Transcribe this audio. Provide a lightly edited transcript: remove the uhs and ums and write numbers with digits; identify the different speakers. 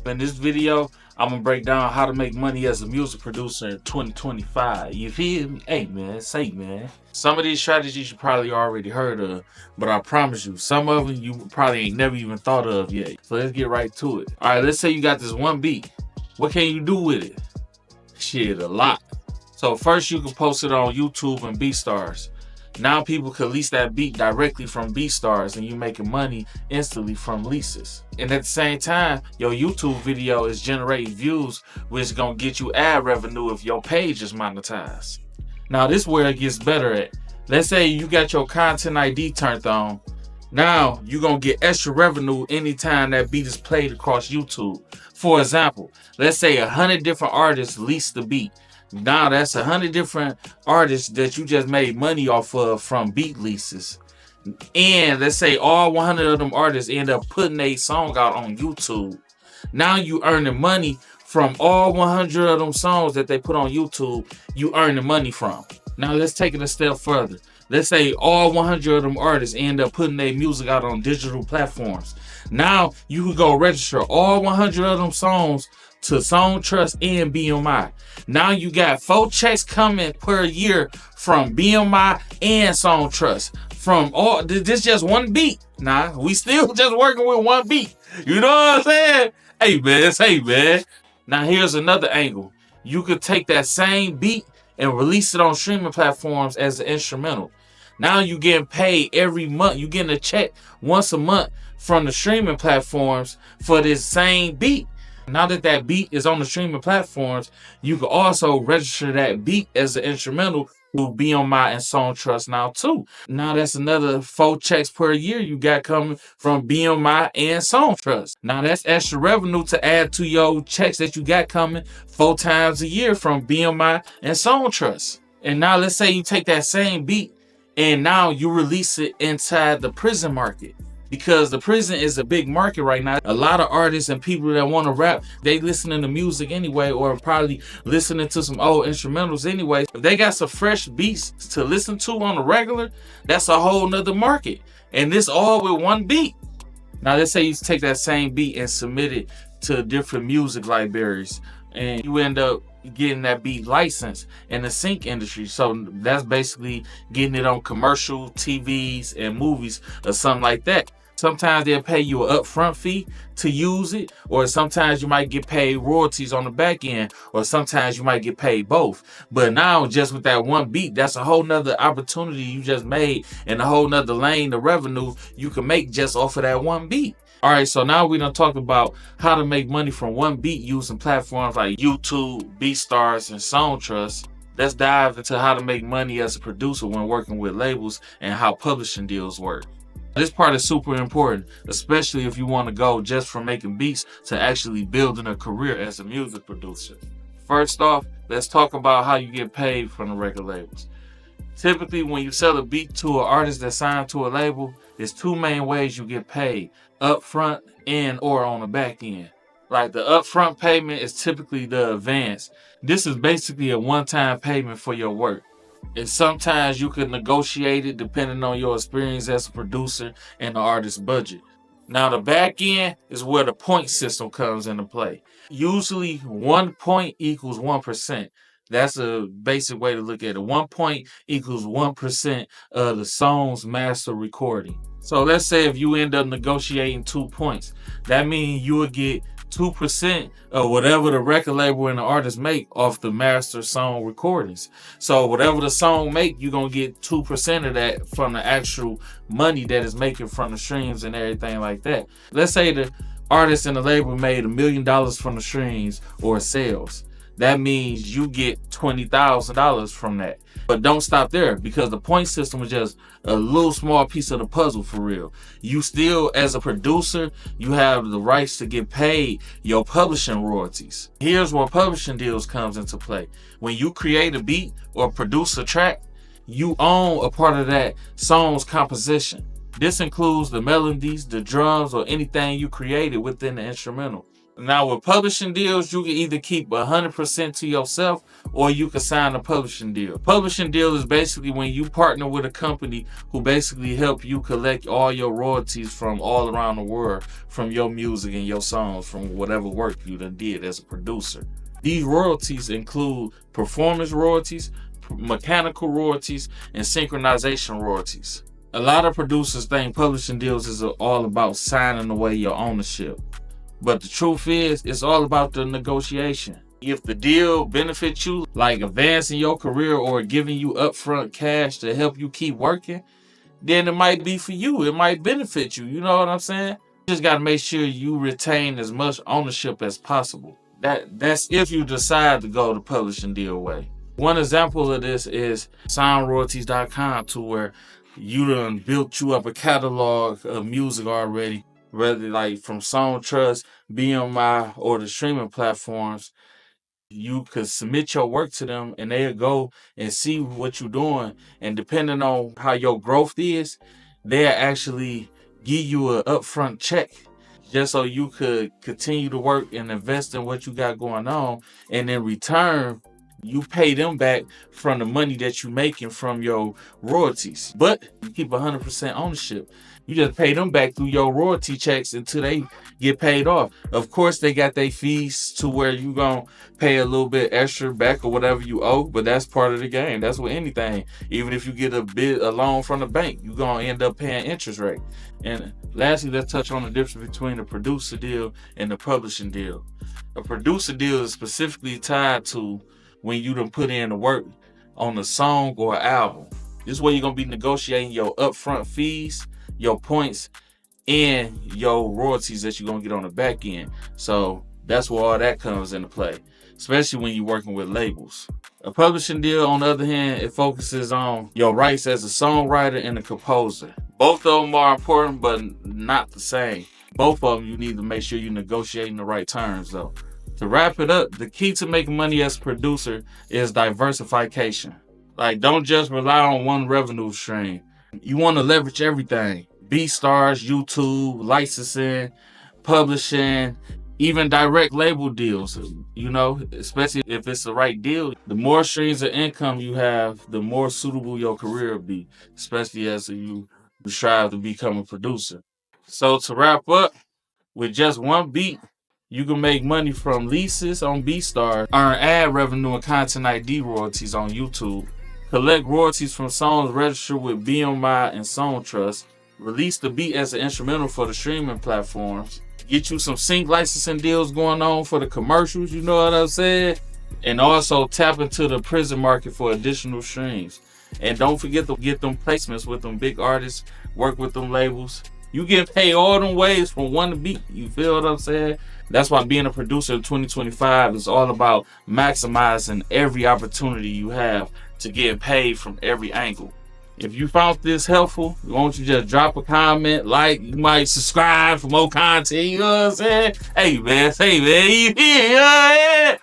Speaker 1: In this video, I'm gonna break down how to make money as a music producer in 2025. You feel me? Hey man, say man. Some of these strategies you probably already heard of, but I promise you, some of them you probably ain't never even thought of yet. So let's get right to it. All right, let's say you got this one beat. What can you do with it? Shit, a lot. So first you can post it on YouTube and BeatStars. Now people can lease that beat directly from BeatStars and you making money instantly from leases. And at the same time, your YouTube video is generating views, which is gonna get you ad revenue if your page is monetized. Now this is where it gets better at. Let's say you got your content ID turned on. Now you're gonna get extra revenue anytime that beat is played across YouTube. For example, let's say 100 different artists lease the beat. Now that's 100 different artists that you just made money off of from beat leases. And let's say all 100 of them artists end up putting a song out on YouTube. Now you earning money from all 100 of them songs that they put on YouTube, you earning money from. Now let's take it a step further. Let's say all 100 of them artists end up putting their music out on digital platforms. Now you can go register all 100 of them songs to Songtrust and BMI. Now you got 4 checks coming per year from BMI and Songtrust. From all this just one beat. Nah, we still just working with one beat. You know what I'm saying? Hey man. Now here's another angle. You could take that same beat and release it on streaming platforms as an instrumental. Now you getting paid every month. You getting a check once a month from the streaming platforms for this same beat. Now that that beat is on the streaming platforms, you can also register that beat as an instrumental through BMI and Songtrust now too. Now that's another 4 checks per year you got coming from BMI and Songtrust. Now that's extra revenue to add to your checks that you got coming 4 times a year from BMI and Songtrust. And now let's say you take that same beat and now you release it inside the prison market. Because the prison is a big market right now. A lot of artists and people that want to rap, they listening to music anyway, or probably listening to some old instrumentals anyway. If they got some fresh beats to listen to on the regular, that's a whole nother market. And this all with one beat. Now let's say you take that same beat and submit it to different music libraries, and you end up getting that beat licensed in the sync industry. So that's basically getting it on commercial TVs and movies or something like that. Sometimes they'll pay you an upfront fee to use it, or sometimes you might get paid royalties on the back end, or sometimes you might get paid both. But now just with that one beat, that's a whole nother opportunity you just made and a whole nother lane of revenue you can make just off of that one beat. All right, so now we done talked about how to make money from one beat using platforms like YouTube, BeatStars, and Songtrust. Let's dive into how to make money as a producer when working with labels and how publishing deals work. This part is super important, especially if you want to go just from making beats to actually building a career as a music producer. First off, let's talk about how you get paid from the record labels. Typically, when you sell a beat to an artist that's signed to a label, there's 2 main ways you get paid: upfront and or on the back end. Like the upfront payment is typically the advance. This is basically a one-time payment for your work. And sometimes you can negotiate it depending on your experience as a producer and the artist's budget. Now the back end is where the point system comes into play. Usually 1 point equals 1%. That's a basic way to look at it. 1 point equals 1% of the song's master recording. So let's say if you end up negotiating 2 points, that means you will get 2% of whatever the record label and the artist make off the master song recordings. So whatever the song make, you're going to get 2% of that from the actual money that is making from the streams and everything like that. Let's say the artist and the label made $1 million from the streams or sales. That means you get $20,000 from that. But don't stop there, because the point system is just a little small piece of the puzzle for real. You still, as a producer, you have the rights to get paid your publishing royalties. Here's where publishing deals comes into play. When you create a beat or produce a track, you own a part of that song's composition. This includes the melodies, the drums, or anything you created within the instrumental. Now with publishing deals, you can either keep 100% to yourself or you can sign a publishing deal. Publishing deal is basically when you partner with a company who basically help you collect all your royalties from all around the world from your music and your songs, from whatever work you done did as a producer. These royalties include performance royalties, mechanical royalties, and synchronization royalties. A lot of producers think publishing deals is all about signing away your ownership. But the truth is, it's all about the negotiation. If the deal benefits you, like advancing your career or giving you upfront cash to help you keep working, then it might be for you. It might benefit you. You know what I'm saying? You just got to make sure you retain as much ownership as possible. That's if you decide to go the publishing deal way. One example of this is soundroyalties.com, to where you done built you up a catalog of music already, whether like from Songtrust, BMI, or the streaming platforms. You could submit your work to them and they'll go and see what you're doing. And depending on how your growth is, they'll actually give you an upfront check just so you could continue to work and invest in what you got going on. And in return, you pay them back from the money that you're making from your royalties. But you keep 100% ownership. You just pay them back through your royalty checks until they get paid off. Of course, they got their fees to where you gonna pay a little bit extra back or whatever you owe, but that's part of the game. That's with anything. Even if you get a loan from the bank, you gonna end up paying interest rate. And lastly, let's touch on the difference between a producer deal and a publishing deal. A producer deal is specifically tied to when you done put in the work on a song or an album. This is where you're gonna be negotiating your upfront fees, your points, and your royalties that you're gonna get on the back end. So that's where all that comes into play, especially when you're working with labels. A publishing deal, on the other hand, it focuses on your rights as a songwriter and a composer. Both of them are important, but not the same. Both of them, you need to make sure you're negotiating the right terms though. To wrap it up, the key to making money as a producer is diversification. Like, don't just rely on one revenue stream. You want to leverage everything. BeatStars, YouTube, licensing, publishing, even direct label deals. You know, especially if it's the right deal. The more streams of income you have, the more suitable your career will be, especially as you strive to become a producer. So to wrap up, with just one beat, you can make money from leases on BeatStars, earn ad revenue and content ID royalties on YouTube, collect royalties from songs registered with BMI and Songtrust, release the beat as an instrumental for the streaming platforms, get you some sync licensing deals going on for the commercials, you know what I'm saying? And also tap into the prison market for additional streams. And don't forget to get them placements with them big artists, work with them labels. You get paid all them ways from one beat. You feel what I'm saying? That's why being a producer in 2025 is all about maximizing every opportunity you have to get paid from every angle. If you found this helpful, why don't you just drop a comment, like, you might subscribe for more content, you know what I'm saying? Hey man, you hear,